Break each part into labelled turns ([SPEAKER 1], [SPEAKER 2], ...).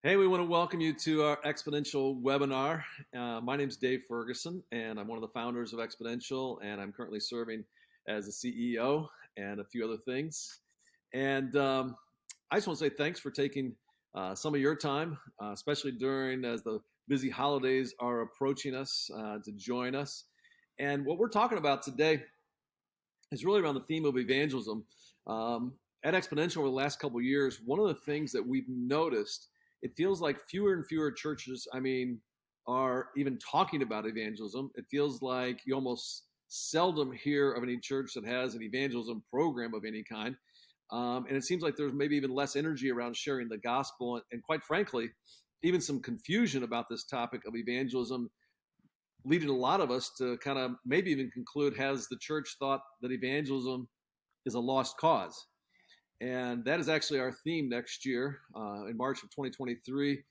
[SPEAKER 1] Hey, we want to welcome you to our Exponential webinar. My name is Dave Ferguson, and I'm one of the founders of Exponential, and I'm currently serving as the CEO and a few other things. And I just want to say thanks for taking some of your time, especially during as the busy holidays are approaching us, to join us. And what we're talking about today is really around the theme of evangelism. At Exponential over the last couple of years, one of the things that we've noticed, it feels like fewer and fewer churches, are even talking about evangelism. It feels like you almost seldom hear of any church that has an evangelism program of any kind. And it seems like there's maybe even less energy around sharing the gospel, and quite frankly, even some confusion about this topic of evangelism, leading a lot of us to kind of maybe even conclude, has the church thought that evangelism is a lost cause? And that is actually our theme next year, in March of 2023,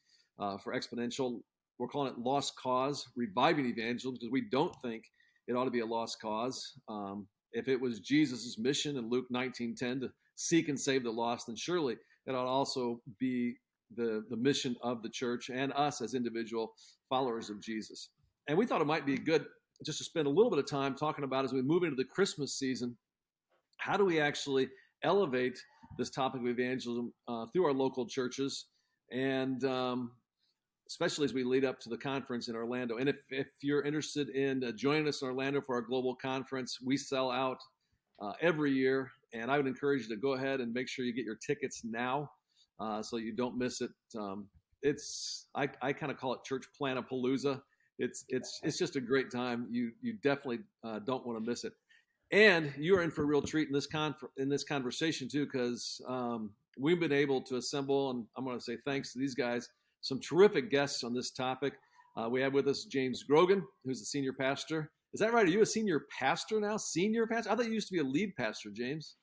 [SPEAKER 1] for Exponential. We're calling it Lost Cause, Reviving Evangelism, because we don't think it ought to be a lost cause. If it was Jesus' mission in Luke 19:10 to seek and save the lost, then surely it ought to also be the mission of the church and us as individual followers of Jesus. And we thought it might be good just to spend a little bit of time talking about, as we move into the Christmas season, how do we actually elevate this topic of evangelism through our local churches, and especially as we lead up to the conference in Orlando. And if you're interested in joining us in Orlando for our global conference, we sell out every year, and I would encourage you to go ahead and make sure you get your tickets now, so you don't miss it. I kind of call it Church Planapalooza. It's just a great time. You definitely don't want to miss it. And you are in for a real treat in this conversation too, because we've been able to assemble, and I'm going to say thanks to these guys, some terrific guests on this topic. We have with us James Grogan, who's the senior pastor. Is that right? Are you a senior pastor now? Senior pastor? I thought you used to be a lead pastor, James.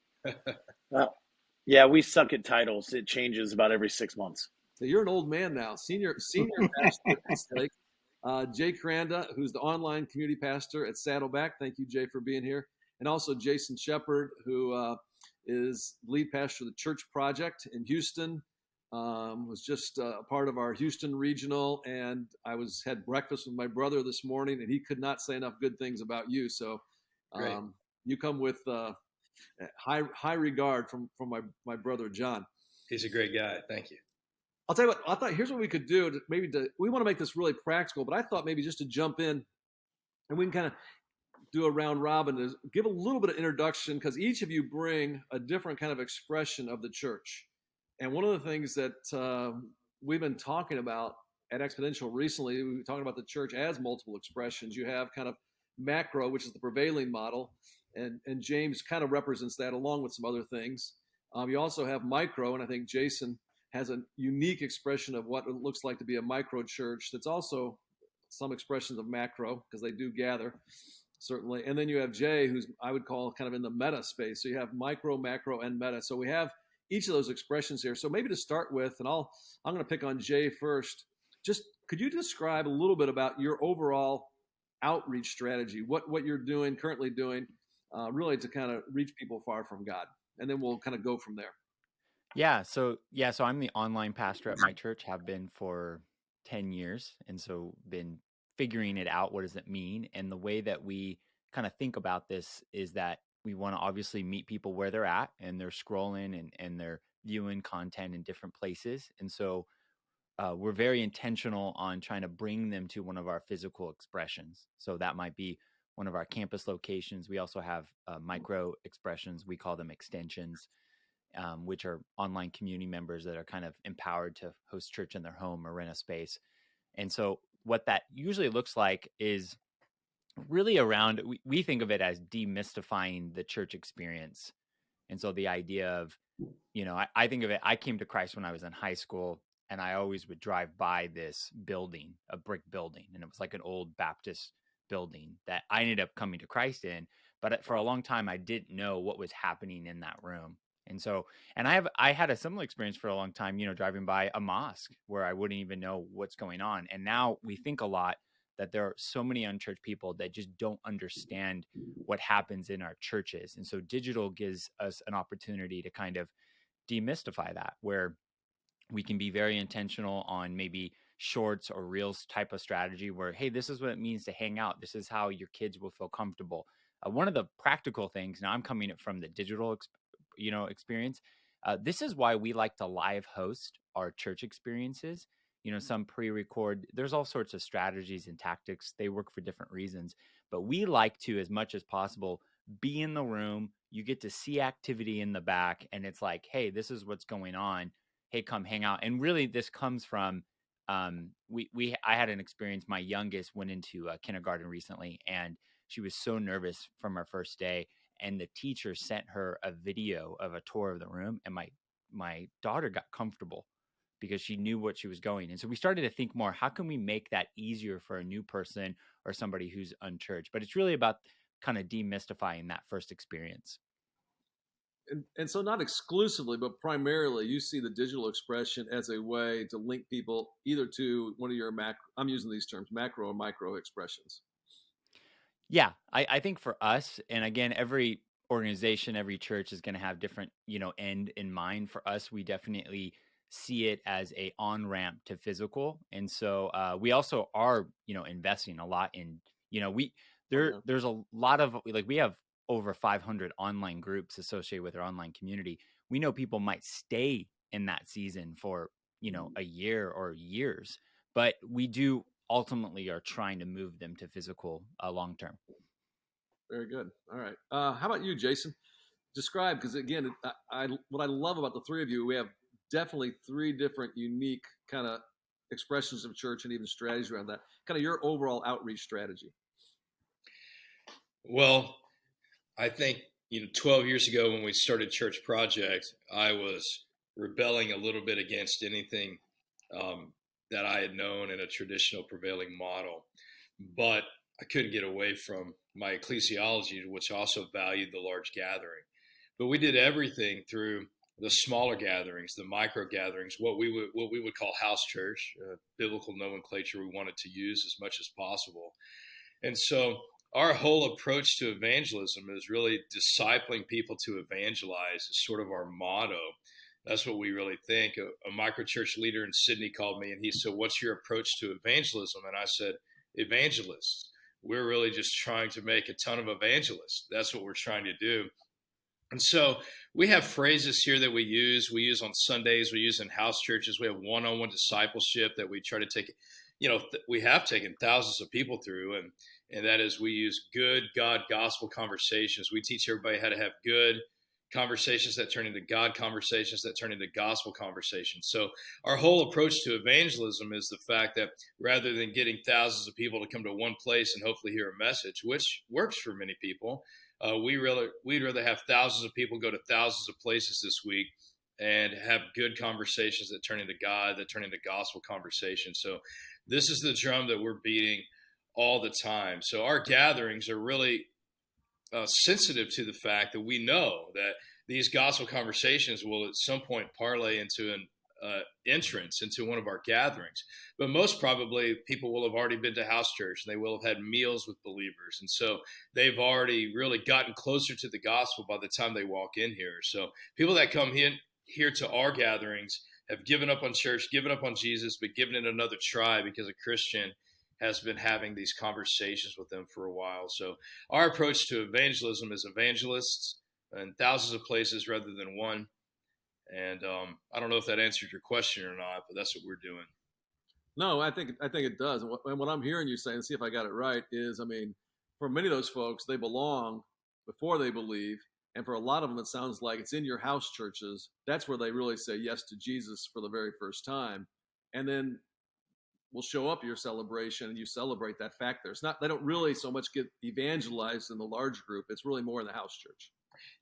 [SPEAKER 2] Yeah, we suck at titles. It changes about every 6 months.
[SPEAKER 1] So you're an old man now, senior pastor at Eastlake. Jay Kranda, who's the online community pastor at Saddleback. Thank you, Jay, for being here. And also Jason Shepperd, who is lead pastor of the Church Project in Houston, was just a part of our Houston regional. And I had breakfast with my brother this morning, and he could not say enough good things about you. So you come with high regard from my brother John.
[SPEAKER 3] He's a great guy. Thank you.
[SPEAKER 1] I'll tell you what, I thought here's what we could do. We want to make this really practical, but I thought maybe just to jump in and we can kind of do a round robin to give a little bit of introduction, because each of you bring a different kind of expression of the church. And one of the things that we've been talking about at Exponential recently, we've been talking about the church as multiple expressions. You have kind of macro, which is the prevailing model, and James kind of represents that along with some other things. You also have micro, and I think Jason has a unique expression of what it looks like to be a micro church that's also some expressions of macro, because they do gather, certainly. And then you have Jay, who's I would call kind of in the meta space. So you have micro, macro, and meta. So we have each of those expressions here. So maybe to start with, and I'm going to pick on Jay first. Just could you describe a little bit about your overall outreach strategy, what you're currently doing, really to kind of reach people far from God, and then we'll kind of go from there.
[SPEAKER 4] So I'm the online pastor at my church, have been for 10 years. And so been figuring it out. What does it mean? And the way that we kind of think about this is that we want to obviously meet people where they're at, and they're scrolling and they're viewing content in different places. And so we're very intentional on trying to bring them to one of our physical expressions. So that might be one of our campus locations. We also have micro expressions. We call them extensions, which are online community members that are kind of empowered to host church in their home or rent a space. And so what that usually looks like is really around, we think of it as demystifying the church experience. And so the idea of, I think of it, I came to Christ when I was in high school, and I always would drive by this building, a brick building, and it was like an old Baptist building that I ended up coming to Christ in. But for a long time, I didn't know what was happening in that room. And so, I had a similar experience for a long time, driving by a mosque where I wouldn't even know what's going on. And now we think a lot that there are so many unchurched people that just don't understand what happens in our churches. And so digital gives us an opportunity to kind of demystify that, where We can be very intentional on maybe shorts or reels type of strategy where, hey, this is what it means to hang out. This is how your kids will feel comfortable. One of the practical things, now I'm coming from the digital, experience. This is why we like to live host our church experiences. Some pre-record. There's all sorts of strategies and tactics. They work for different reasons, but we like to, as much as possible, be in the room. You get to see activity in the back, and it's like, hey, this is what's going on. Hey, come hang out. And really, this comes from I had an experience. My youngest went into kindergarten recently, and she was so nervous from her first day. And the teacher sent her a video of a tour of the room, and my daughter got comfortable because she knew what she was going. And so we started to think more, how can we make that easier for a new person or somebody who's unchurched? But it's really about kind of demystifying that first experience.
[SPEAKER 1] And so not exclusively, but primarily you see the digital expression as a way to link people either to one of your I'm using these terms, macro or micro expressions.
[SPEAKER 4] Yeah, I think for us, and again, every organization, every church is going to have different, end in mind. For us, we definitely see it as a on-ramp to physical. And so we also are, investing a lot in, there's a lot of, like, we have over 500 online groups associated with our online community. We know people might stay in that season for, a year or years, but we do ultimately are trying to move them to physical long term.
[SPEAKER 1] Very good. All right. How about you, Jason? Describe, because again, what I love about the three of you, we have definitely three different unique kind of expressions of church and even strategies around that. Kind of your overall outreach strategy.
[SPEAKER 3] Well, I think 12 years ago when we started Church Project, I was rebelling a little bit against anything that I had known in a traditional prevailing model, but I couldn't get away from my ecclesiology, which also valued the large gathering. But we did everything through the smaller gatherings, the micro gatherings, what we would call house church, biblical nomenclature we wanted to use as much as possible. And so our whole approach to evangelism is really discipling people to evangelize is sort of our motto. That's what we really think. A microchurch leader in Sydney called me and he said, "What's your approach to evangelism?" And I said, "Evangelists. We're really just trying to make a ton of evangelists. That's what we're trying to do." And so we have phrases here that we use on Sundays, we use in house churches. We have one-on-one discipleship that we try to take, we have taken thousands of people through. And that is, we use good God gospel conversations. We teach everybody how to have good conversations that turn into God conversations that turn into gospel conversations. So our whole approach to evangelism is the fact that rather than getting thousands of people to come to one place and hopefully hear a message, which works for many people, we'd rather have thousands of people go to thousands of places this week and have good conversations that turn into God, that turn into gospel conversations. So this is the drum that we're beating all the time. So our gatherings are really sensitive to the fact that we know that these gospel conversations will at some point parlay into an entrance into one of our gatherings. But most probably people will have already been to house church and they will have had meals with believers. And so they've already really gotten closer to the gospel by the time they walk in here. So people that come here to our gatherings have given up on church, given up on Jesus, but given it another try because a Christian has been having these conversations with them for a while. So our approach to evangelism is evangelists in thousands of places rather than one. And I don't know if that answered your question or not, but that's what we're doing.
[SPEAKER 1] No, I think it does. And what I'm hearing you say, and see if I got it right, is, I mean, for many of those folks, they belong before they believe. And for a lot of them, it sounds like it's in your house churches. That's where they really say yes to Jesus for the very first time. And then will show up at your celebration and you celebrate that fact there. It's not, they don't really so much get evangelized in the large group. It's really more in the house church.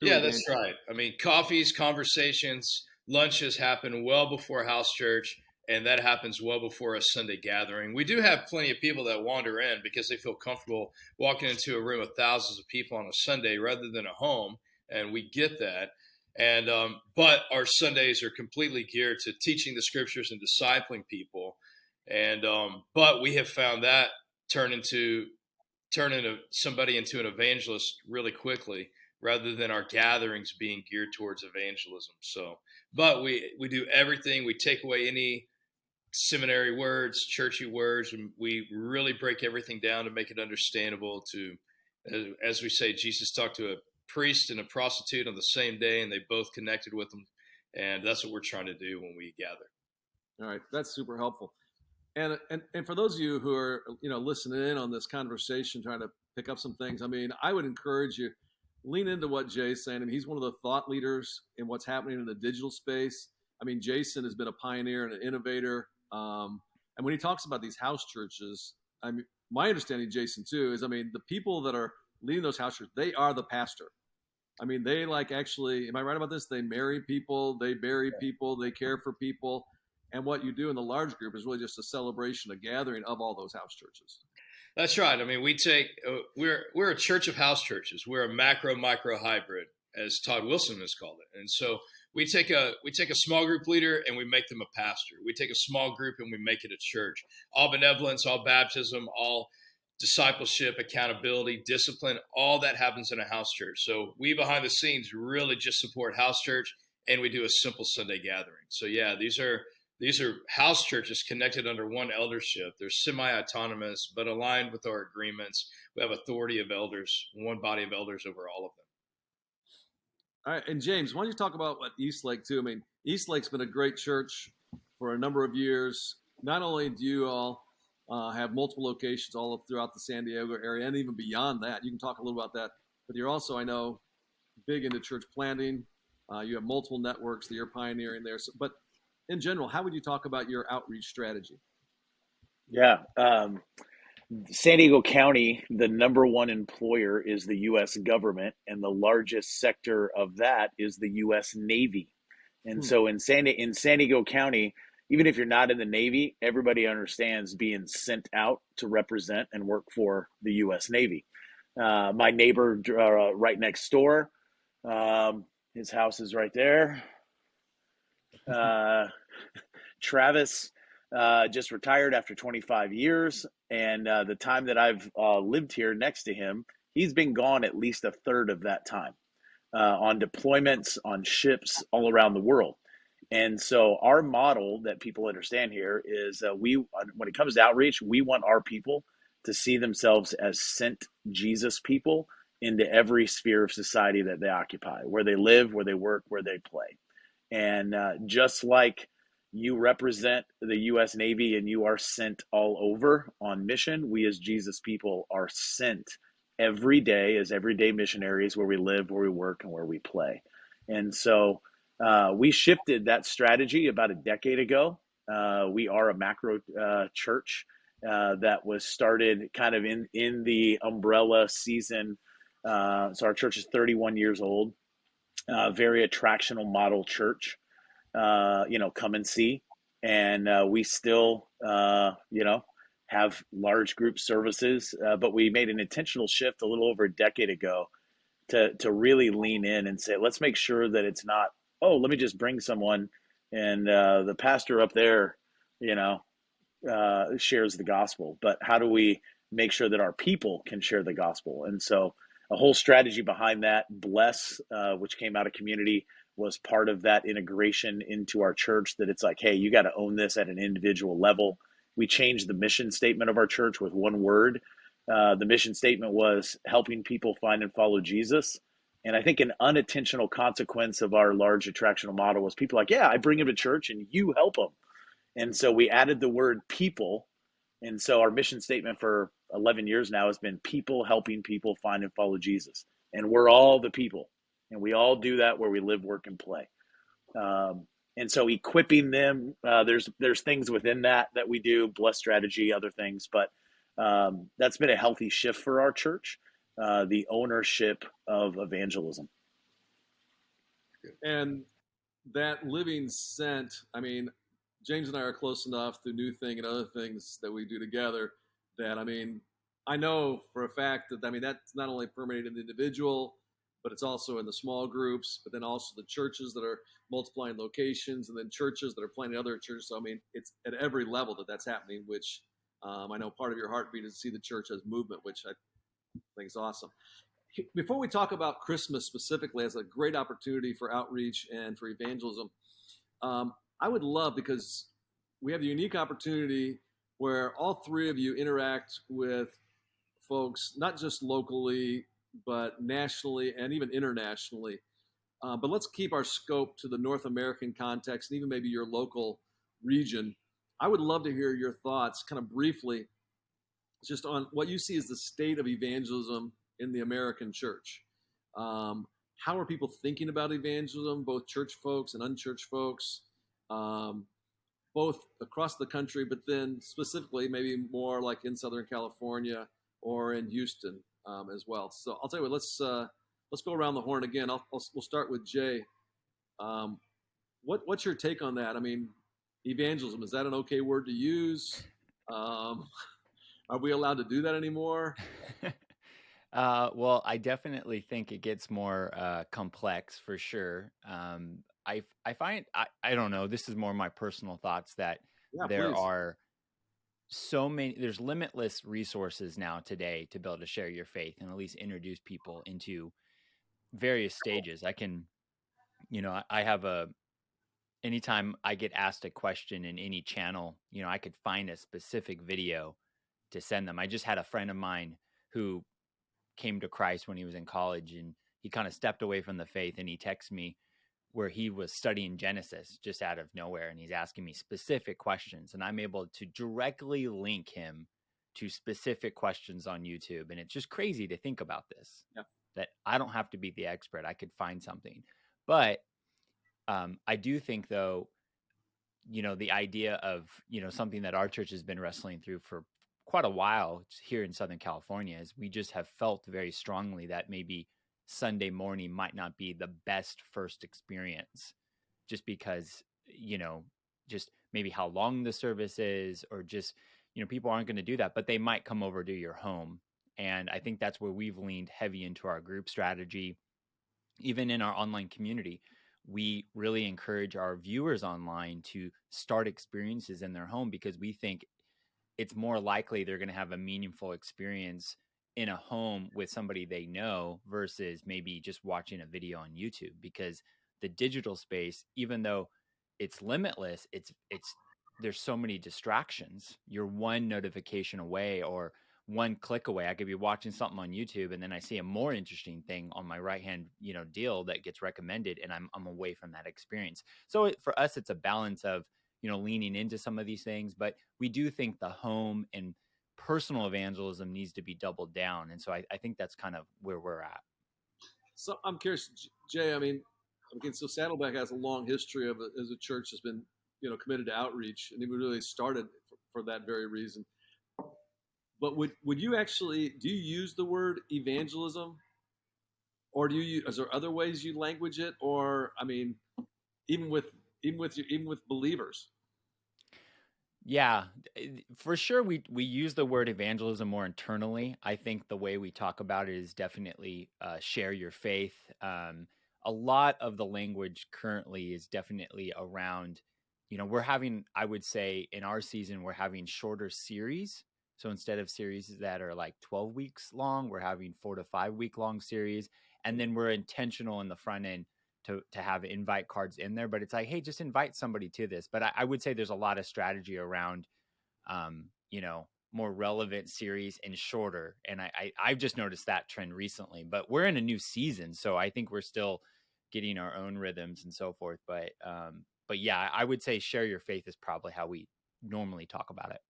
[SPEAKER 3] Yeah, that's right. I mean, coffees, conversations, lunches happen well before house church, and that happens well before a Sunday gathering. We do have plenty of people that wander in because they feel comfortable walking into a room of thousands of people on a Sunday rather than a home, and we get that. And but our Sundays are completely geared to teaching the scriptures and discipling people. And but we have found that turn somebody into an evangelist really quickly rather than our gatherings being geared towards evangelism. So, but we do everything. We take away any seminary words, churchy words, and we really break everything down to make it understandable to, as we say, Jesus talked to a priest and a prostitute on the same day, and they both connected with them. And that's what we're trying to do when we gather.
[SPEAKER 1] All right, that's super helpful. And for those of you who are, listening in on this conversation, trying to pick up some things, I mean, I would encourage you, lean into what Jay's saying. I mean, he's one of the thought leaders in what's happening in the digital space. I mean, Jason has been a pioneer and an innovator. And when he talks about these house churches, I mean, my understanding, Jason, too, is, I mean, the people that are leading those house churches, they are the pastor. I mean, they actually, am I right about this? They marry people, they bury people, they care for people. And what you do in the large group is really just a celebration, a gathering of all those house churches.
[SPEAKER 3] That's right. I mean, we're a church of house churches. We're a macro micro hybrid, as Todd Wilson has called it. And so we take a small group leader and we make them a pastor. We take a small group and we make it a church. All benevolence, all baptism, all discipleship, accountability, discipline, all that happens in a house church. So we behind the scenes really just support house church, and we do a simple Sunday gathering. So yeah, these are house churches connected under one eldership. They're semi-autonomous, but aligned with our agreements. We have authority of elders, one body of elders over all of them.
[SPEAKER 1] All right, and James, why don't you talk about what Eastlake too? I mean, Eastlake's been a great church for a number of years. Not only do you all have multiple locations all up throughout the San Diego area and even beyond that, you can talk a little about that, but you're also, I know, big into church planting. You have multiple networks that you're pioneering there. So, but in general, how would you talk about your outreach strategy?
[SPEAKER 2] Yeah. San Diego County, the number one employer is the U.S. government, and the largest sector of that is the U.S. Navy. And so in San Diego County, even if you're not in the Navy, everybody understands being sent out to represent and work for the U.S. Navy. My neighbor right next door, his house is right there. Travis just retired after 25 years. And the time that I've lived here next to him, he's been gone at least a third of that time on deployments, on ships all around the world. And so our model that people understand here is when it comes to outreach, we want our people to see themselves as sent Jesus people into every sphere of society that they occupy, where they live, where they work, where they play. And just like you represent the U.S. Navy and you are sent all over on mission, we as Jesus people are sent every day as everyday missionaries where we live, where we work, and where we play. And so we shifted that strategy about a decade ago. We are a macro church that was started kind of in the umbrella season. So our church is 31 years old, very attractional model church. Come and see. And we still, have large group services, but we made an intentional shift a little over a decade ago to really lean in and say, let's make sure that it's not, oh, let me just bring someone and the pastor up there, shares the gospel. But how do we make sure that our people can share the gospel? And so a whole strategy behind that, Bless, which came out of community, was part of that integration into our church, that it's like, hey, you got to own this at an individual level. We changed the mission statement of our church with one word. The mission statement was helping people find and follow Jesus. And I think an unintentional consequence of our large attractional model was people like, yeah, I bring them to church and you help them. And so we added the word people. And so our mission statement for 11 years now has been people helping people find and follow Jesus. And we're all the people. And we all do that where we live, work, and play. And so equipping them, there's things within that we do, Bless strategy, other things. But that's been a healthy shift for our church, the ownership of evangelism.
[SPEAKER 1] And that living sent, I mean, James and I are close enough through New Thing and other things that we do together that, I mean, I know for a fact that, I mean, that's not only permeated in the individual, but it's also in the small groups, but then also the churches that are multiplying locations, and then churches that are planting other churches. So, I mean, it's at every level that's happening, which I know part of your heartbeat is to see the church as movement, which I think is awesome. before we talk about Christmas specifically as a great opportunity for outreach and for evangelism, I would love, because we have the unique opportunity where all three of you interact with folks, not just locally, but nationally and even internationally. But let's keep our scope to the North American context and even maybe your local region. I would love to hear your thoughts, kind of briefly, just on what you see as the state of evangelism in the American church. How are people thinking about evangelism, both church folks and unchurched folks, both across the country, but then specifically maybe more like in Southern California or in Houston as well. So I'll tell you what, let's go around the horn again. We'll start with Jay. What's your take on that? I mean, evangelism, is that an okay word to use? Are we allowed to do that anymore?
[SPEAKER 4] Well, I definitely think it gets more complex for sure. I find, I don't know, this is more my personal thoughts, that there
[SPEAKER 1] Please.
[SPEAKER 4] are there's limitless resources now today to be able to share your faith and at least introduce people into various stages. I have anytime I get asked a question in any channel, I could find a specific video to send them. I just had a friend of mine who came to Christ when he was in college, and he kind of stepped away from the faith, and he texted me where he was studying Genesis just out of nowhere, and he's asking me specific questions, and I'm able to directly link him to specific questions on YouTube. And it's just crazy to think about this, that I don't have to be the expert. I could find something. But I do think, though, the idea of, something that our church has been wrestling through for quite a while here in Southern California is we just have felt very strongly that maybe Sunday morning might not be the best first experience, just because, just maybe how long the service is, or just, people aren't going to do that, but they might come over to your home. And I think that's where we've leaned heavy into our group strategy. Even in our online community, we really encourage our viewers online to start experiences in their home, because we think it's more likely they're going to have a meaningful experience in a home with somebody they know versus maybe just watching a video on YouTube. Because the digital space, even though it's limitless, there's so many distractions. You're one notification away or one click away. I could be watching something on YouTube, and then I see a more interesting thing on my right hand, deal that gets recommended, and I'm away from that experience. So for us, it's a balance of, leaning into some of these things, but we do think the home and personal evangelism needs to be doubled down. And so I think that's kind of where we're at.
[SPEAKER 1] So I'm curious, Jay, I mean, so Saddleback has a long history of as a church has been, committed to outreach, and it really started for that very reason. But would you do you use the word evangelism, or is there other ways you language it? Or, I mean, even with believers?
[SPEAKER 4] Yeah, for sure. We use the word evangelism more internally. I think the way we talk about it is definitely share your faith. A lot of the language currently is definitely around, we're having, I would say in our season, we're having shorter series. So instead of series that are like 12 weeks long, we're having 4 to 5 week long series. And then we're intentional in the front end to have invite cards in there, but it's like, hey, just invite somebody to this. But I would say there's a lot of strategy around, more relevant series and shorter. And I've just noticed that trend recently, but we're in a new season. So I think we're still getting our own rhythms and so forth. But yeah, I would say share your faith is probably how we normally talk about it.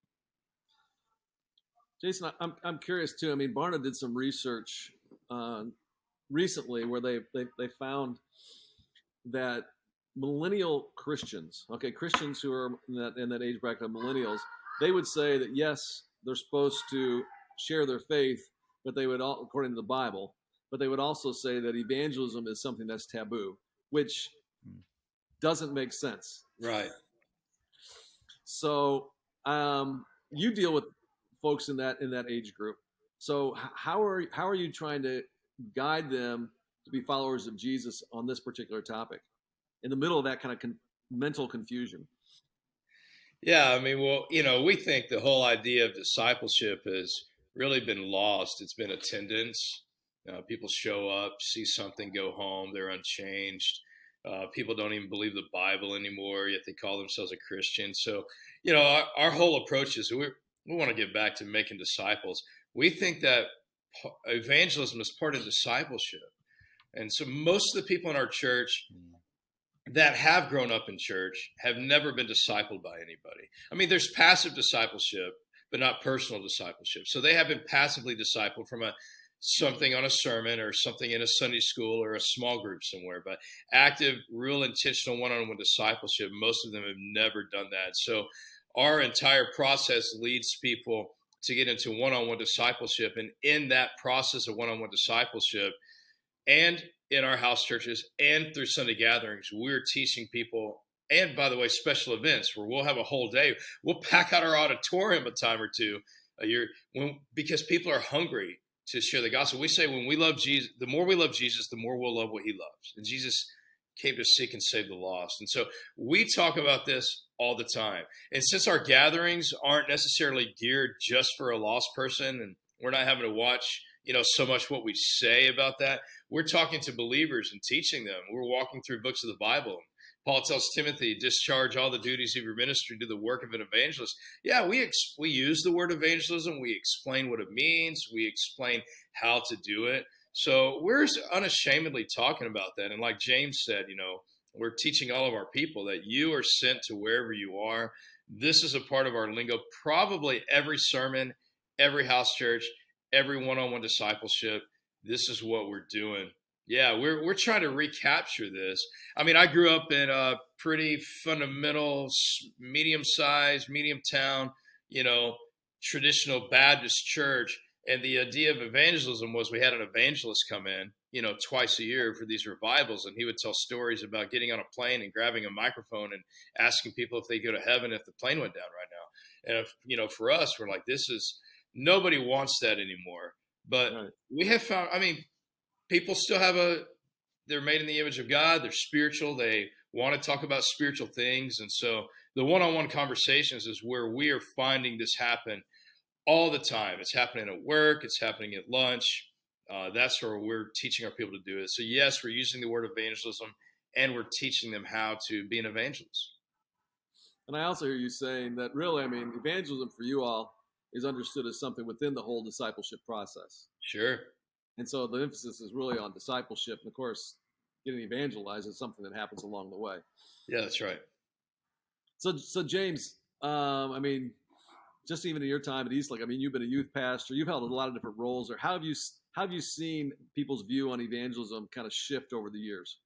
[SPEAKER 1] Jason, I'm curious too. I mean, Barna did some research recently where they found that millennial Christians, Christians who are in that age bracket of millennials, they would say that yes, they're supposed to share their faith, but they would according to the Bible, but they would also say that evangelism is something that's taboo, which doesn't make sense.
[SPEAKER 3] Right.
[SPEAKER 1] So you deal with folks in that age group. So how are you trying to guide them to be followers of Jesus on this particular topic in the middle of that kind of mental confusion?
[SPEAKER 3] Yeah, I mean, well, we think the whole idea of discipleship has really been lost. It's been attendance. People show up, see something, go home. They're unchanged. People don't even believe the Bible anymore, yet they call themselves a Christian. So, our whole approach is we want to get back to making disciples. We think that evangelism is part of discipleship. And so most of the people in our church that have grown up in church have never been discipled by anybody. I mean, there's passive discipleship, but not personal discipleship. So they have been passively discipled from something on a sermon or something in a Sunday school or a small group somewhere. But active, real intentional one-on-one discipleship, most of them have never done that. So our entire process leads people to get into one-on-one discipleship. And in that process of one-on-one discipleship, and in our house churches and through Sunday gatherings, we're teaching people, and by the way, special events where we'll have a whole day. We'll pack out our auditorium a time or two a year because people are hungry to share the gospel. We say when we love Jesus, the more we love Jesus, the more we'll love what he loves. And Jesus came to seek and save the lost. And so we talk about this all the time. And since our gatherings aren't necessarily geared just for a lost person, and we're not having to watch so much what we say about that, we're talking to believers and teaching them. We're walking through books of the Bible. Paul tells Timothy, discharge all the duties of your ministry, do the work of an evangelist. Yeah, we use the word evangelism. We explain what it means. We explain how to do it. So we're unashamedly talking about that. And like James said, we're teaching all of our people that you are sent to wherever you are. This is a part of our lingo. Probably every sermon, every house church, every one-on-one discipleship, this is what we're doing. Yeah, we're trying to recapture this. I mean, I grew up in a pretty fundamental, medium-sized, medium town, traditional Baptist church. And the idea of evangelism was we had an evangelist come in, twice a year for these revivals. And he would tell stories about getting on a plane and grabbing a microphone and asking people if they go to heaven if the plane went down right now. And, for us, we're like, nobody wants that anymore. But right. We have found, people still they're made in the image of God. They're spiritual. They want to talk about spiritual things. And so the one-on-one conversations is where we are finding this happen all the time. It's happening at work. It's happening at lunch. That's where we're teaching our people to do it. So yes, we're using the word evangelism and we're teaching them how to be an evangelist.
[SPEAKER 1] And I also hear you saying that really, evangelism for you all is understood as something within the whole discipleship process.
[SPEAKER 3] Sure.
[SPEAKER 1] And so the emphasis is really on discipleship. And of course, getting evangelized is something that happens along the way.
[SPEAKER 3] Yeah, that's right.
[SPEAKER 1] So James, just even in your time at Eastlake, you've been a youth pastor, you've held a lot of different roles there. How have you seen people's view on evangelism kind of shift over the years?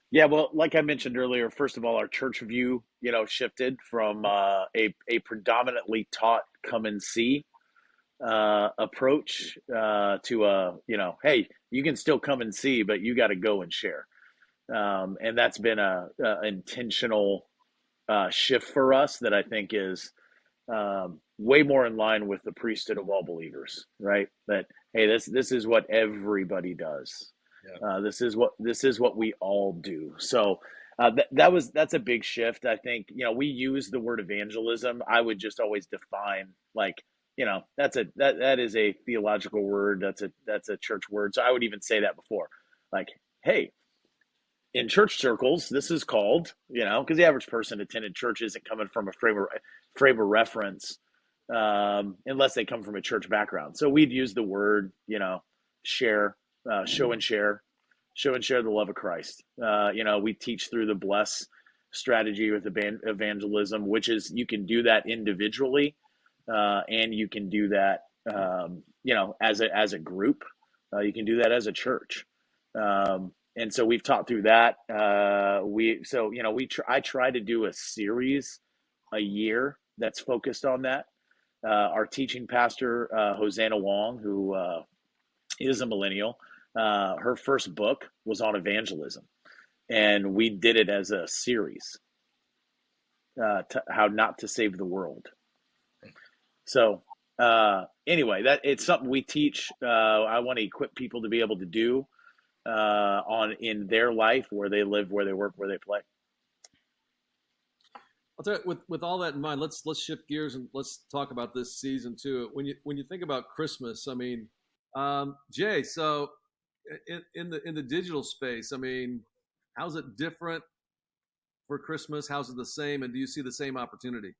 [SPEAKER 2] Yeah, well, like I mentioned earlier, first of all, our church view, shifted from a predominantly taught come and see approach to hey, you can still come and see, but you got to go and share. And that's been a intentional shift for us that I think is way more in line with the priesthood of all believers, right? That, hey, this is what everybody does. Yeah. This is what we all do. So that's a big shift. I think, we use the word evangelism. I would just always define that is a theological word. That's a church word. So I would even say that before, like, hey, in church circles, this is called, because the average person attended church isn't coming from a frame of reference, unless they come from a church background. So we'd use the word, share, show and share the love of Christ. We teach through the bless strategy with evangelism, which is you can do that individually, and you can do that, as a group. You can do that as a church. And so we've taught through that. I try to do a series a year that's focused on that. Our teaching pastor, Hosanna Wong, who is a millennial, her first book was on evangelism, and we did it as a series, how not to save the world. So anyway, that it's something we teach. I want to equip people to be able to do in their life, where they live, where they work, where they play.
[SPEAKER 1] I'll tell you, with all that in mind, let's shift gears and let's talk about this season too. When you think about Christmas, Jay, so in the digital space, I mean, how's it different for Christmas? How's it the same? And do you see the same opportunity?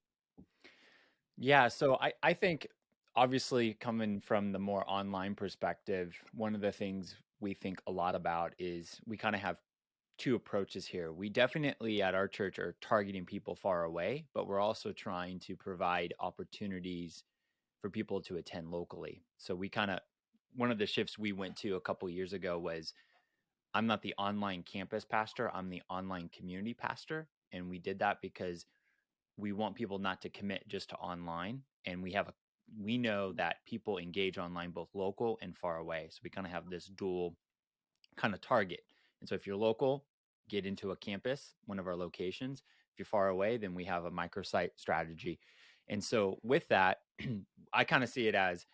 [SPEAKER 4] Yeah, so I think obviously coming from the more online perspective, one of the things we think a lot about is we kind of have two approaches here. We definitely at our church are targeting people far away, but we're also trying to provide opportunities for people to attend locally. So we kind of one of the shifts we went to a couple years ago was I'm not the online campus pastor, I'm the online community pastor, and we did that because we want people not to commit just to online, and we know that people engage online both local and far away. So we kind of have this dual kind of target. And so if you're local, get into a campus, one of our locations. If you're far away, then we have a microsite strategy. And so with that, I kind of see it as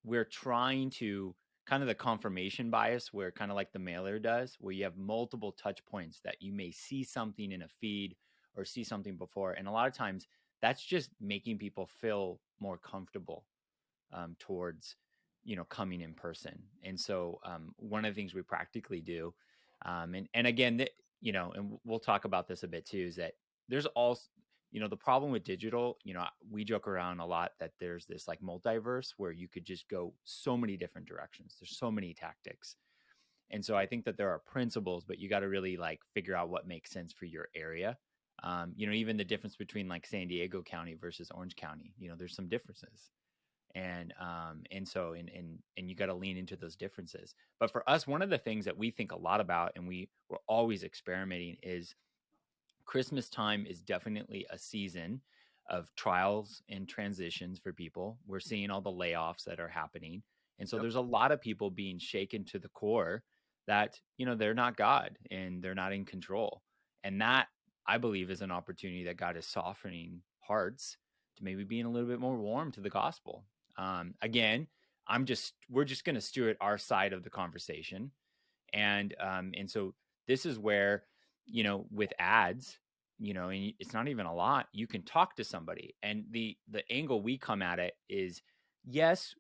[SPEAKER 4] we're trying to kind of the confirmation bias where kind of like the mailer does, where you have multiple touch points that you may see something in a feed or see something before. And a lot of times that's just making people feel more comfortable towards, coming in person. And so one of the things we practically do, and again, and we'll talk about this a bit too, is that there's also, the problem with digital, we joke around a lot that there's this like multiverse where you could just go so many different directions. There's so many tactics. And so I think that there are principles, but you got to really like figure out what makes sense for your area. Even the difference between like San Diego County versus Orange County, there's some differences. And you got to lean into those differences. But for us, one of the things that we think a lot about and we're always experimenting is Christmas time is definitely a season of trials and transitions for people. We're seeing all the layoffs that are happening. And so
[SPEAKER 1] Yep.
[SPEAKER 4] there's a lot of people being shaken to the core that, they're not God and they're not in control. And that I believe is an opportunity that God is softening hearts to maybe being a little bit more warm to the gospel. Again, we're just going to steward our side of the conversation. And so this is where, with ads, and it's not even a lot, you can talk to somebody. And the angle we come at it is, yes,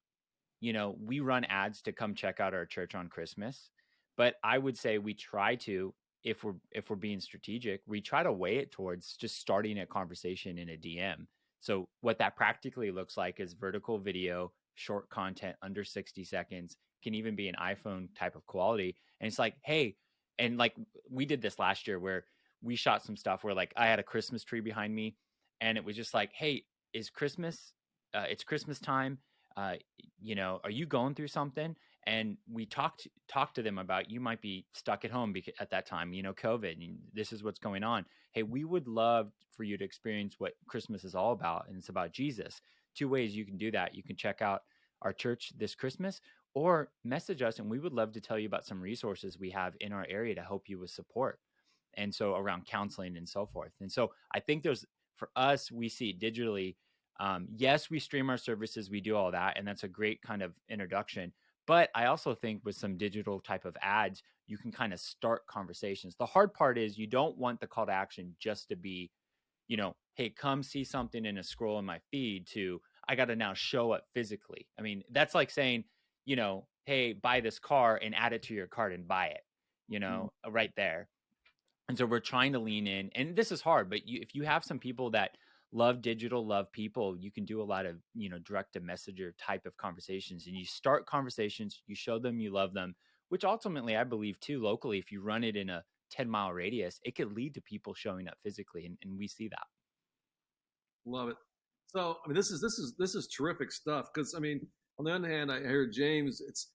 [SPEAKER 4] we run ads to come check out our church on Christmas, but I would say we try to, if we're being strategic, we try to weigh it towards just starting a conversation in a DM. So what that practically looks like is vertical video, short content under 60 seconds, can even be an iPhone type of quality. And it's like, hey, and like we did this last year where we shot some stuff where like I had a Christmas tree behind me and it was just like, hey, is Christmas, it's Christmas time. Are you going through something? And we talked to them about, you might be stuck at home because at that time, COVID, and this is what's going on. Hey, we would love for you to experience what Christmas is all about. And it's about Jesus. Two ways you can do that. You can check out our church this Christmas or message us. And we would love to tell you about some resources we have in our area to help you with support. And so around counseling and so forth. And so I think for us, we see digitally, yes, we stream our services, we do all that, and that's a great kind of introduction. But I also think with some digital type of ads, you can kind of start conversations. The hard part is you don't want the call to action just to be, hey, come see something in a scroll in my feed to, I got to now show up physically. I mean, that's like saying, hey, buy this car and add it to your cart and buy it, right there. And so we're trying to lean in, and this is hard, but if you have some people that love digital, love people, you can do a lot of, direct to messenger type of conversations, and you start conversations, you show them you love them, which ultimately I believe too, locally, if you run it in a 10-mile radius, it could lead to people showing up physically. And we see that.
[SPEAKER 1] Love it. So, I mean, this is terrific stuff because, I mean, on the other hand, I heard James, it's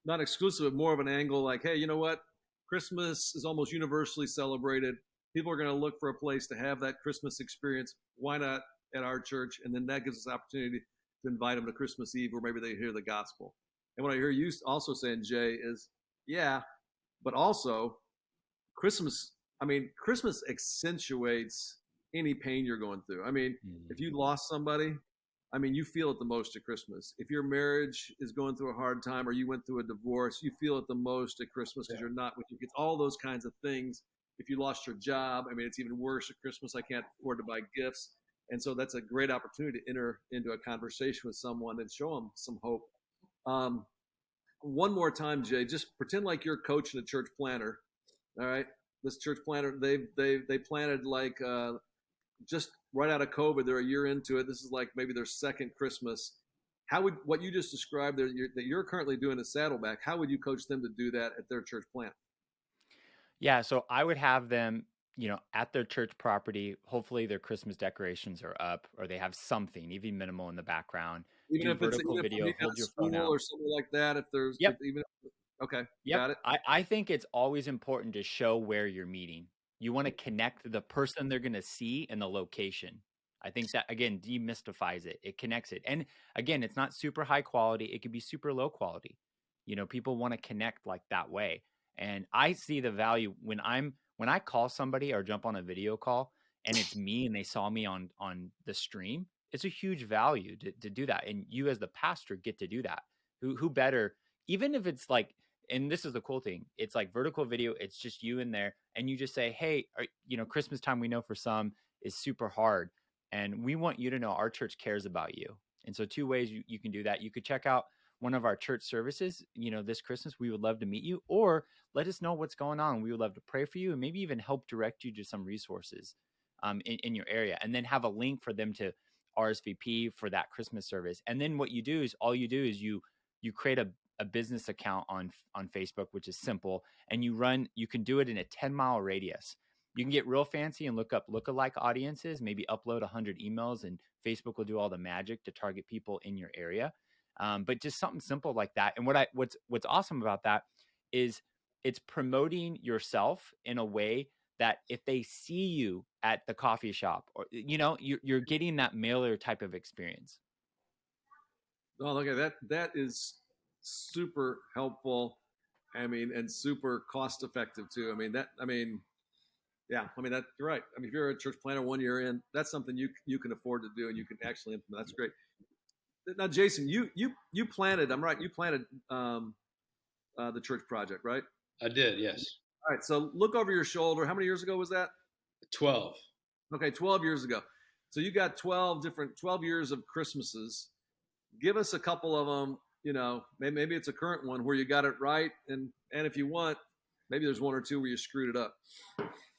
[SPEAKER 1] not exclusive, but more of an angle like, hey, you know what? Christmas is almost universally celebrated. People are going to look for a place to have that Christmas experience. Why not at our church? And then that gives us opportunity to invite them to Christmas Eve where maybe they hear the gospel. And what I hear you also saying, Jay, is yeah, but also Christmas accentuates any pain you're going through. I mean, if you lost somebody, I mean, you feel it the most at Christmas. If your marriage is going through a hard time or you went through a divorce, you feel it the most at Christmas because you're not with your kids. All those kinds of things. If you lost your job, I mean, it's even worse at Christmas. I can't afford to buy gifts. And so that's a great opportunity to enter into a conversation with someone and show them some hope. one more time, Jay. Just pretend like you're coaching a church planter. All right, this church planter, they planted like just right out of COVID. They're a year into it. This is like maybe their second Christmas. How would what you just described there that you're currently doing at Saddleback? How would you coach them to do that at their church plant?
[SPEAKER 4] Yeah, so I would have them, at their church property. Hopefully, their Christmas decorations are up, or they have something, even minimal, in the background.
[SPEAKER 1] Even
[SPEAKER 4] Do
[SPEAKER 1] if it's
[SPEAKER 4] vertical video.
[SPEAKER 1] maybe at
[SPEAKER 4] Hold
[SPEAKER 1] a
[SPEAKER 4] your phone
[SPEAKER 1] school
[SPEAKER 4] out.
[SPEAKER 1] or something like that. If there's
[SPEAKER 4] Yep.
[SPEAKER 1] even okay,
[SPEAKER 4] Yep.
[SPEAKER 1] got it.
[SPEAKER 4] I think it's always important to show where you're meeting. You want to connect the person they're going to see and the location. I think that, again, demystifies it. It connects it. And again, it's not super high quality. It could be super low quality. People want to connect like that way. And I see the value when I call somebody or jump on a video call and it's me and they saw me on the stream. It's a huge value to do that. And you as the pastor get to do that. Who better, even if it's like, and this is the cool thing, it's like vertical video, it's just you in there, and you just say, hey, Christmas time, we know for some is super hard, and we want you to know our church cares about you. And so 2 ways you can do that. You could check out one of our church services, this Christmas. We would love to meet you, or let us know what's going on. We would love to pray for you and maybe even help direct you to some resources in your area, and then have a link for them to RSVP for that Christmas service. And then what you do is you create a business account on Facebook, which is simple, and you can do it in a 10-mile radius. You can get real fancy and look up lookalike audiences, maybe upload 100 emails, and Facebook will do all the magic to target people in your area. But just something simple like that. And what's awesome about that is it's promoting yourself in a way that if they see you at the coffee shop, or you're getting that mailer type of experience.
[SPEAKER 1] Oh, okay, that is super helpful. And super cost effective too. Yeah, that you're right. If you're a church planner 1 year in, that's something you can afford to do and you can actually implement. That's great. Now, Jason, you planted. I'm right. You planted the church project, right?
[SPEAKER 3] I did, yes.
[SPEAKER 1] All right. So look over your shoulder. How many years ago was that?
[SPEAKER 3] 12.
[SPEAKER 1] Okay, 12 years ago. So you got 12 years of Christmases. Give us a couple of them. Maybe it's a current one where you got it right, and if you want, maybe there's one or two where you screwed it up.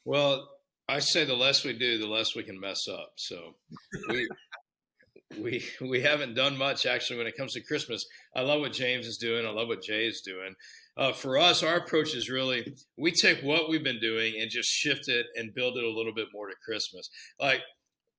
[SPEAKER 3] Well, I say the less we do, the less we can mess up. So we haven't done much actually when it comes to Christmas. I love what James is doing. I love what Jay is doing. For us, our approach is really, we take what we've been doing and just shift it and build it a little bit more to Christmas. Like,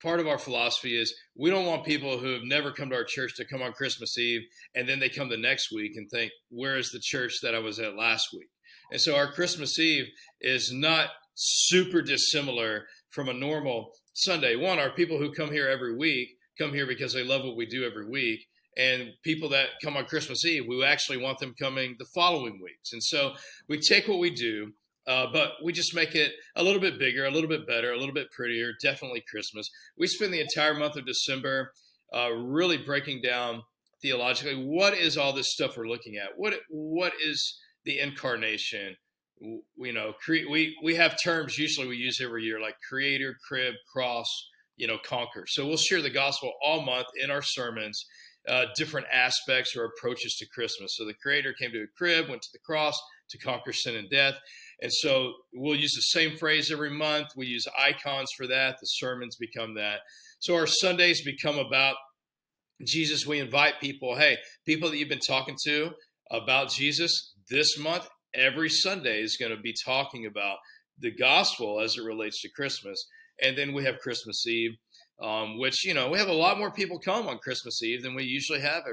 [SPEAKER 3] part of our philosophy is we don't want people who have never come to our church to come on Christmas Eve and then they come the next week and think, where is the church that I was at last week? And so our Christmas Eve is not super dissimilar from a normal Sunday. One, our people who come here every week come here because they love what we do every week. And people that come on Christmas Eve, we actually want them coming the following weeks. And so we take what we do, but we just make it a little bit bigger, a little bit better, a little bit prettier, definitely Christmas. We spend the entire month of December really breaking down theologically, what is all this stuff we're looking at? What is the incarnation? We have terms usually we use every year, like creator, crib, cross, conquer. So we'll share the gospel all month in our sermons, different aspects or approaches to Christmas. So the creator came to a crib, went to the cross to conquer sin and death. And so we'll use the same phrase every month. We use icons for that. The sermons become that. So our Sundays become about Jesus. We invite people, hey, people that you've been talking to about Jesus this month, every Sunday is going to be talking about the gospel as it relates to Christmas. And then we have Christmas Eve, which, we have a lot more people come on Christmas Eve than we usually have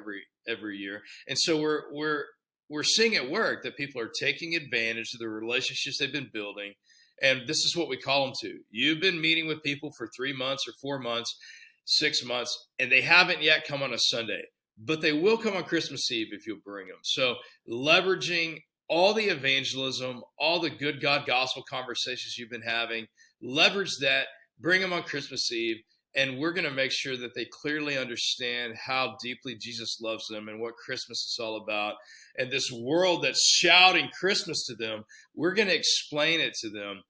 [SPEAKER 3] every year. And so we're seeing at work that people are taking advantage of the relationships they've been building. And this is what we call them to. You've been meeting with people for 3 months or 4 months, 6 months, and they haven't yet come on a Sunday, but they will come on Christmas Eve if you'll bring them. So leveraging all the evangelism, all the good God gospel conversations you've been having, leverage that, bring them on Christmas Eve, and we're going to make sure that they clearly understand how deeply Jesus loves them and what Christmas is all about. And this world that's shouting Christmas to them, we're going to explain it to them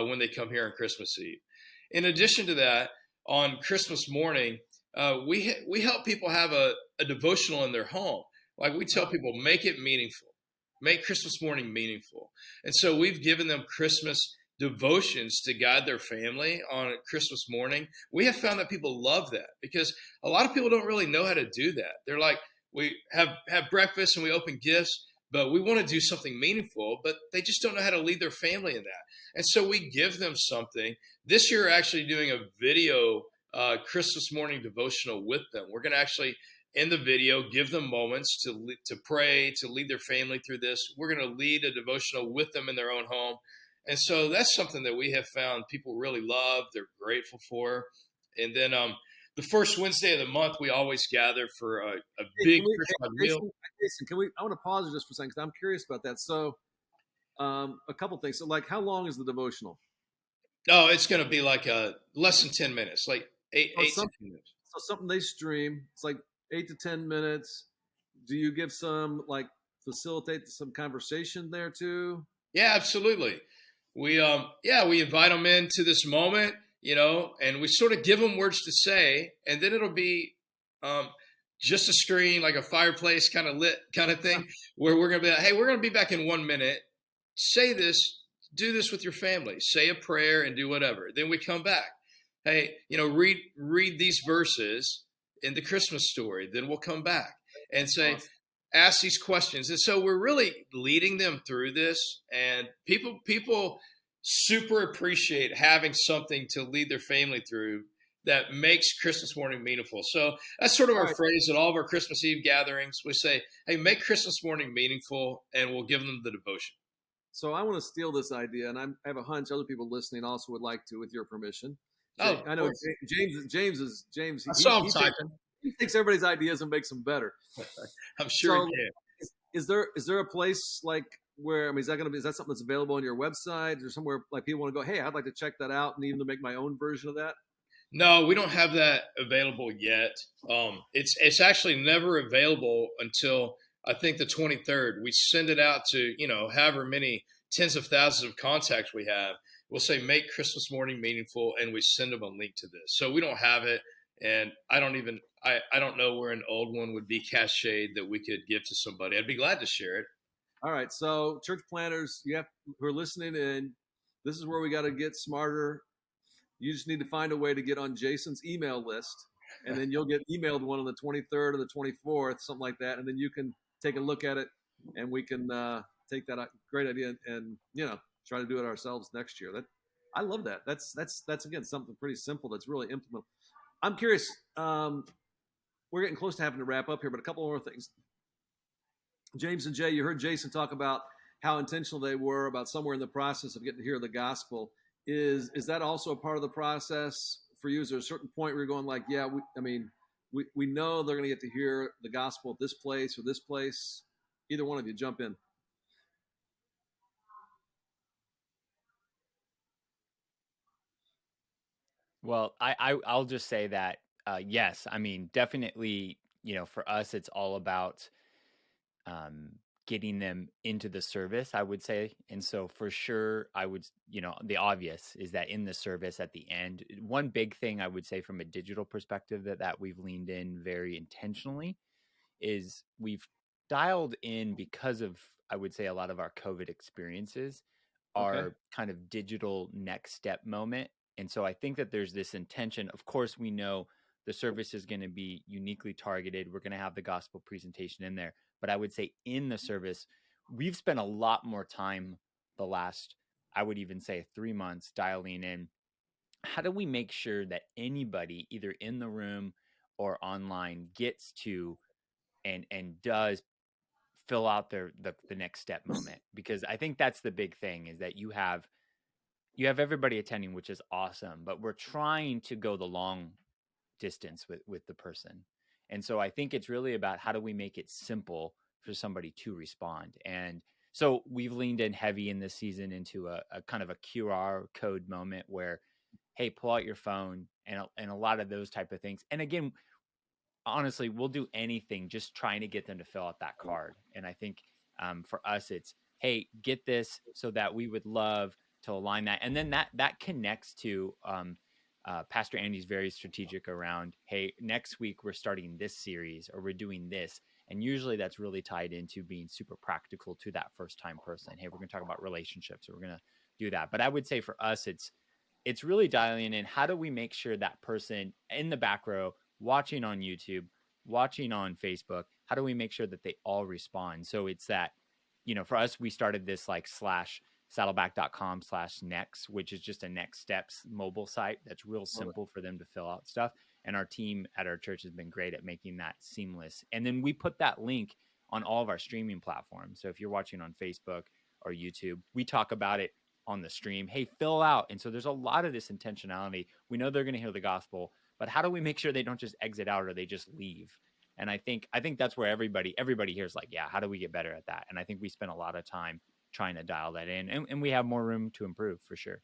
[SPEAKER 3] when they come here on Christmas Eve. In addition to that, on Christmas morning, we help people have a devotional in their home. Like we tell people, make it meaningful. Make Christmas morning meaningful. And so we've given them Christmas devotions to guide their family on Christmas morning. We have found that people love that because a lot of people don't really know how to do that. They're like, we have breakfast and we open gifts, but we want to do something meaningful, but they just don't know how to lead their family in that. And so we give them something. This year, we're actually doing a video Christmas morning devotional with them. We're going to actually, in the video, give them moments to pray, to lead their family through this. We're going to lead a devotional with them in their own home. And so that's something that we have found people really love. They're grateful for. And then the first Wednesday of the month, we always gather for a big Christmas meal.
[SPEAKER 1] Jason, I want to pause just for a second because I'm curious about that. So a couple things. So like, how long is the devotional?
[SPEAKER 3] Oh, it's going to be like less than 10 minutes, like eight to 10 minutes.
[SPEAKER 1] So something they stream, it's like 8 to 10 minutes. Do you give some, like, facilitate some conversation there too?
[SPEAKER 3] Yeah, absolutely. We invite them into this moment, and we sort of give them words to say, and then it'll be just a screen, like a fireplace kind of lit kind of thing, where we're going to be like, hey, we're going to be back in 1 minute. Say this, do this with your family, say a prayer and do whatever. Then we come back. Hey, read these verses in the Christmas story. Then we'll come back and say, awesome. Ask these questions. And so we're really leading them through this, and people super appreciate having something to lead their family through that makes Christmas morning meaningful. So that's sort of our phrase at all of our Christmas Eve gatherings. We say, hey, make Christmas morning meaningful, and we'll give them the devotion.
[SPEAKER 1] So I want to steal this idea, and I have a hunch other people listening also would like to, with your permission. I know James. He takes everybody's ideas and makes them better.
[SPEAKER 3] I'm sure he can.
[SPEAKER 1] Is there a place like where, is that something that's available on your website or somewhere like people want to go, hey, I'd like to check that out and even to make my own version of that?
[SPEAKER 3] No, we don't have that available yet. It's actually never available until I think the 23rd. We send it out to, however many tens of thousands of contacts we have. We'll say, make Christmas morning meaningful, and we send them a link to this. So we don't have it, and I don't know where an old one would be cached that we could give to somebody. I'd be glad to share it.
[SPEAKER 1] All right. So church planners, who are listening in, this is where we got to get smarter. You just need to find a way to get on Jason's email list, and then you'll get emailed one on the 23rd or the 24th, something like that. And then you can take a look at it, and we can take that great idea and try to do it ourselves next year. I love that. That's again something pretty simple that's really implementable. I'm curious. We're getting close to having to wrap up here, but a couple more things. James and Jay, you heard Jason talk about how intentional they were about somewhere in the process of getting to hear the gospel. Is that also a part of the process for you? Is there a certain point where you're going like, yeah, we know they're going to get to hear the gospel at this place or this place? Either one of you, jump in.
[SPEAKER 4] Well, I'll just say that, yes, definitely, for us, it's all about getting them into the service, I would say. And so for sure, I would, the obvious is that in the service at the end, one big thing I would say from a digital perspective that we've leaned in very intentionally is we've dialed in because of, I would say, a lot of our COVID experiences, our kind of digital next step moment. And so I think that there's this intention. Of course, we know the service is going to be uniquely targeted. We're going to have the gospel presentation in there. But I would say in the service, we've spent a lot more time the last, I would even say 3 months, dialing in. How do we make sure that anybody, either in the room or online, gets to and does fill out the next step moment? Because I think that's the big thing, is that you have everybody attending, which is awesome, but we're trying to go the long distance with the person. And so I think it's really about how do we make it simple for somebody to respond. And so we've leaned in heavy in this season into a kind of a QR code moment where, hey, pull out your phone and a lot of those type of things. And again, honestly, we'll do anything just trying to get them to fill out that card. And I think for us, it's, hey, get this, so that we would love to align that. And then that connects to Pastor Andy's very strategic around, hey, next week we're starting this series, or we're doing this. And usually that's really tied into being super practical to that first time person. Hey, we're going to talk about relationships. We're going to do that. But I would say for us, it's really dialing in, how do we make sure that person in the back row watching on YouTube, watching on Facebook, how do we make sure that they all respond? So it's that, for us, we started this like /saddleback.com/next, which is just a next steps mobile site that's real simple for them to fill out stuff. And our team at our church has been great at making that seamless. And then we put that link on all of our streaming platforms. So if you're watching on Facebook or YouTube, we talk about it on the stream. Hey, fill out. And so there's a lot of this intentionality. We know they're going to hear the gospel, but how do we make sure they don't just exit out or they just leave? And I think that's where everybody here is like, yeah, how do we get better at that? And I think we spend a lot of time trying to dial that in, and we have more room to improve for sure.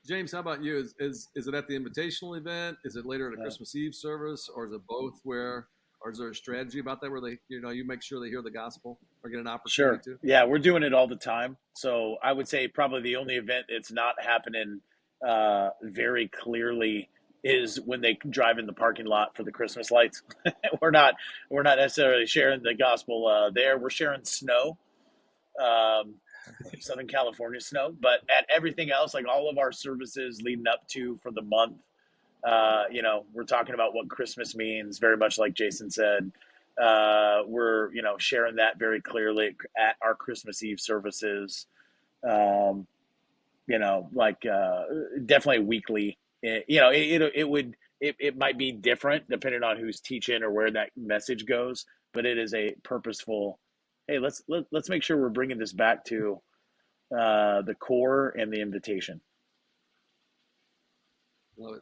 [SPEAKER 1] James, how about you? Is it at the invitational event? Is it later at a Christmas Eve service, or is it both? Or is there a strategy about that where they, you make sure they hear the gospel or get an opportunity to?
[SPEAKER 2] Yeah, we're doing it all the time. So I would say probably the only event it's not happening very clearly is when they drive in the parking lot for the Christmas lights. we're not necessarily sharing the gospel there. We're sharing snow. Southern California snow, but at everything else, like all of our services leading up to for the month, we're talking about what Christmas means, very much like Jason said. We're, sharing that very clearly at our Christmas Eve services, definitely weekly. It might be different depending on who's teaching or where that message goes, but it is a purposeful, hey, let's make sure we're bringing this back to the core and the invitation.
[SPEAKER 1] Love it.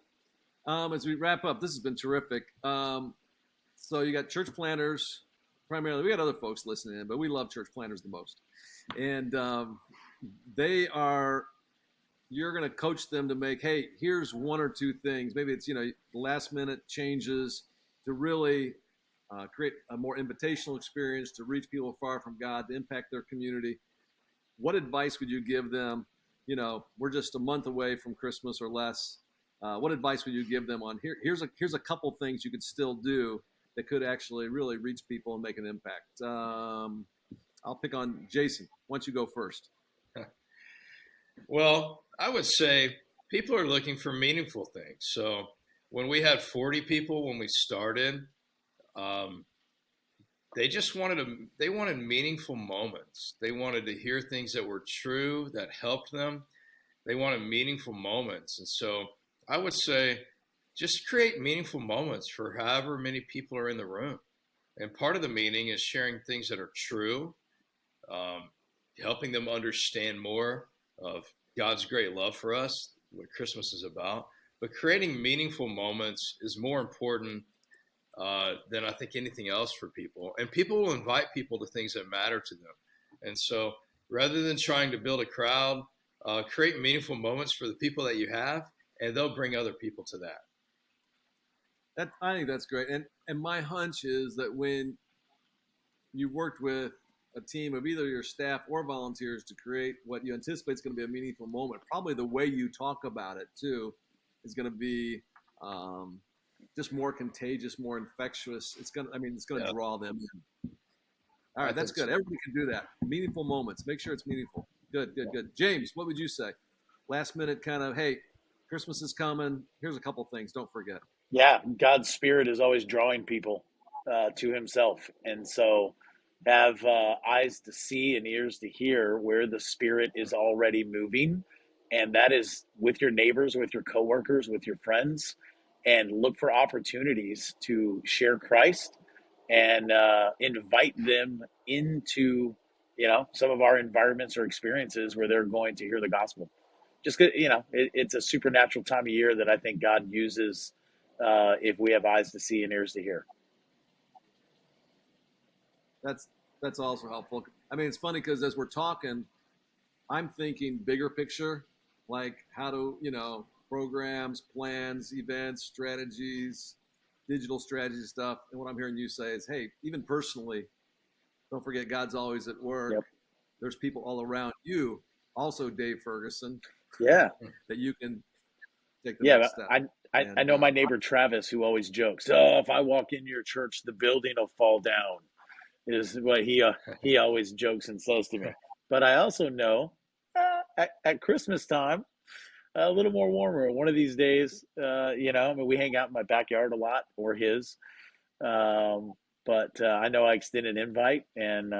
[SPEAKER 1] As we wrap up, this has been terrific. So you got church planners, primarily. We got other folks listening in, but we love church planners the most. And you're going to coach them to make, hey, here's one or two things. Maybe it's, last minute changes to really create a more invitational experience, to reach people far from God, to impact their community. What advice would you give them? We're just a month away from Christmas or less. What advice would you give them on here's a couple things you could still do that could actually really reach people and make an impact? I'll pick on Jason. Why don't you go first?
[SPEAKER 3] Well, I would say people are looking for meaningful things. So when we had 40 people when we started, they wanted meaningful moments. They wanted to hear things that were true, that helped them. They wanted meaningful moments. And so I would say just create meaningful moments for however many people are in the room. And part of the meaning is sharing things that are true, helping them understand more of God's great love for us, what Christmas is about. But creating meaningful moments is more important than I think anything else for people. And people will invite people to things that matter to them. And so rather than trying to build a crowd, create meaningful moments for the people that you have, and they'll bring other people to that.
[SPEAKER 1] I think that's great. And my hunch is that when you worked with a team of either your staff or volunteers to create what you anticipate is going to be a meaningful moment, probably the way you talk about it too is going to be just more contagious, more infectious. It's going to draw them in. All right, that's good. Everybody can do that. Meaningful moments. Make sure it's meaningful. Good. James, what would you say? Last minute kind of, hey, Christmas is coming. Here's a couple things. Don't forget.
[SPEAKER 2] Yeah, God's Spirit is always drawing people to himself. And so have eyes to see and ears to hear where the Spirit is already moving. And that is with your neighbors, with your coworkers, with your friends, and look for opportunities to share Christ and invite them into, some of our environments or experiences where they're going to hear the gospel. Just, it's a supernatural time of year that I think God uses if we have eyes to see and ears to hear.
[SPEAKER 1] That's also helpful. I mean, it's funny because as we're talking, I'm thinking bigger picture, like how to, programs, plans, events, strategies, digital strategy stuff. And what I'm hearing you say is, hey, even personally, don't forget God's always at work. Yep. There's people all around you, also Dave Ferguson.
[SPEAKER 2] Yeah.
[SPEAKER 1] That you can take the next step.
[SPEAKER 2] I know my neighbor Travis, who always jokes, "Oh, if I walk into your church, the building will fall down," is what he always jokes and says to me. But I also know at Christmas time, a little more warmer. One of these days, I mean, we hang out in my backyard a lot, or his. But I know I extend an invite, and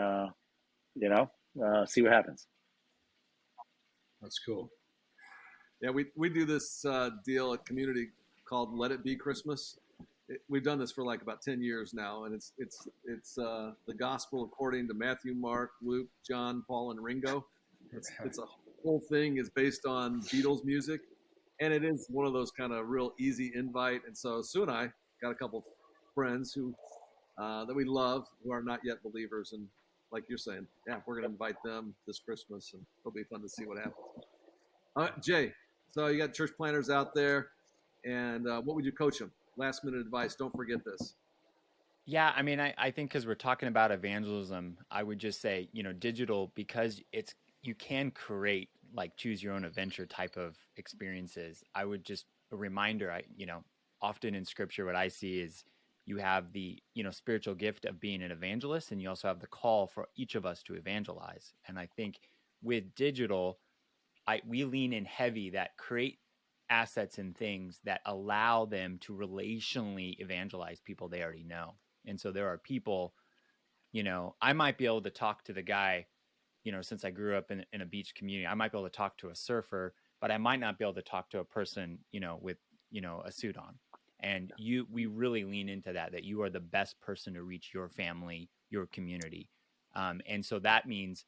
[SPEAKER 2] see what happens.
[SPEAKER 3] That's cool.
[SPEAKER 1] Yeah, we do this deal at community called Let It Be Christmas. We've done this for like about 10 years now, and it's the gospel according to Matthew, Mark, Luke, John, Paul, and Ringo. It's a whole thing is based on Beatles music, and it is one of those kind of real easy invite. And so Sue and I got a couple friends who that we love who are not yet believers, and like you're saying, yeah, we're going to invite them this Christmas, and it'll be fun to see what happens. Jay, so you got church planners out there, and what would you coach them? Last minute advice. Don't forget this.
[SPEAKER 4] Yeah, I mean, I think because we're talking about evangelism, I would just say, digital, because you can create like choose your own adventure type of experiences. I would just a reminder, often in scripture, what I see is you have the, spiritual gift of being an evangelist, and you also have the call for each of us to evangelize. And I think with digital, we lean in heavy that create assets and things that allow them to relationally evangelize people they already know. And so there are people, I might be able to talk to the guy, since I grew up in a beach community, I might be able to talk to a surfer, but I might not be able to talk to a person, with, a suit on. And we really lean into that you are the best person to reach your family, your community. And so that means,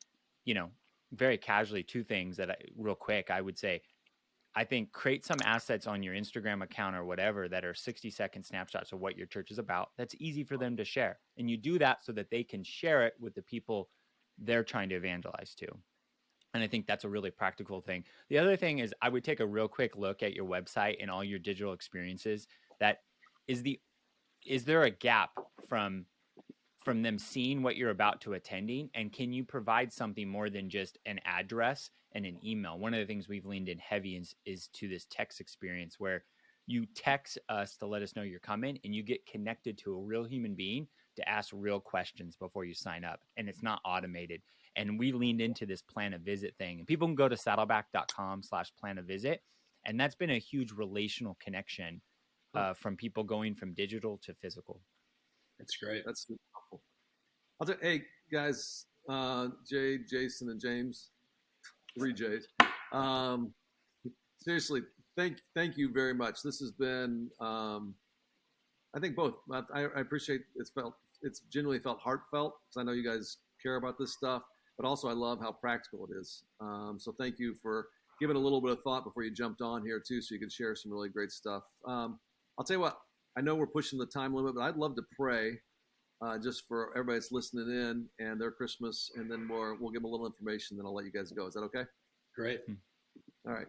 [SPEAKER 4] very casually, two things that real quick, I would say, I think create some assets on your Instagram account or whatever that are 60-second snapshots of what your church is about. That's easy for them to share. And you do that so that they can share it with the people they're trying to evangelize to. And I think that's a really practical thing. The other thing is I would take a real quick look at your website and all your digital experiences. That is there a gap from them seeing what you're about to attending? And can you provide something more than just an address and an email? One of the things we've leaned in heavy is to this text experience where you text us to let us know you're coming, and you get connected to a real human being to ask real questions before you sign up. And it's not automated. And we leaned into this plan a visit thing, and people can go to saddleback.com/plan a visit. And that's been a huge relational connection from people going from digital to physical.
[SPEAKER 3] That's great.
[SPEAKER 1] That's helpful. Hey guys, Jay, Jason, and James, 3 J's. Seriously, thank you very much. This has been, I think both. I appreciate it's genuinely felt heartfelt because I know you guys care about this stuff, but also I love how practical it is. So thank you for giving a little bit of thought before you jumped on here too, so you could share some really great stuff. I'll tell you what. I know we're pushing the time limit, but I'd love to pray just for everybody that's listening in and their Christmas, and then we'll give them a little information, then I'll let you guys go. Is that okay?
[SPEAKER 3] Great.
[SPEAKER 1] All right.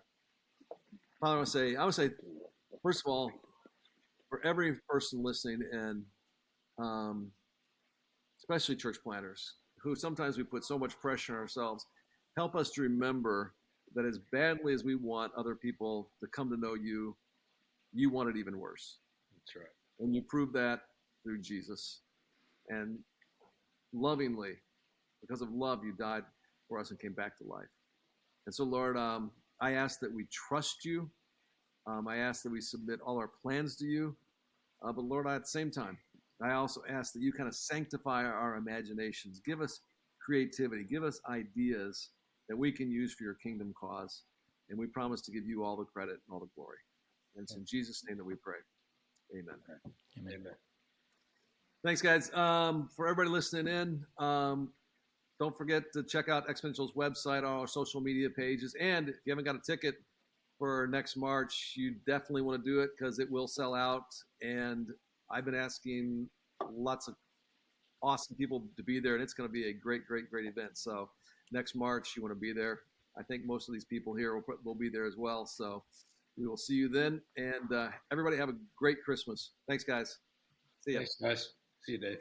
[SPEAKER 1] Father, I want to say, first of all, for every person listening in, especially church planners, who sometimes we put so much pressure on ourselves, help us to remember that as badly as we want other people to come to know you, you want it even worse.
[SPEAKER 3] That's right.
[SPEAKER 1] And you prove that through Jesus. And lovingly, because of love, you died for us and came back to life. And so, Lord, I ask that we trust you. I ask that we submit all our plans to you. But Lord, at the same time, I also ask that you kind of sanctify our imaginations. Give us creativity. Give us ideas that we can use for your kingdom cause. And we promise to give you all the credit and all the glory. And it's in Jesus' name that we pray. Amen.
[SPEAKER 3] Amen.
[SPEAKER 1] Thanks, guys. For everybody listening in, don't forget to check out Exponential's website, all our social media pages. And if you haven't got a ticket for next March, you definitely want to do it because it will sell out. And I've been asking lots of awesome people to be there, and it's going to be a great, great, great event. So next March, you want to be there. I think most of these people here will be there as well. So we will see you then. And everybody have a great Christmas. Thanks, guys. See ya.
[SPEAKER 3] Thanks, guys. See you, Dave.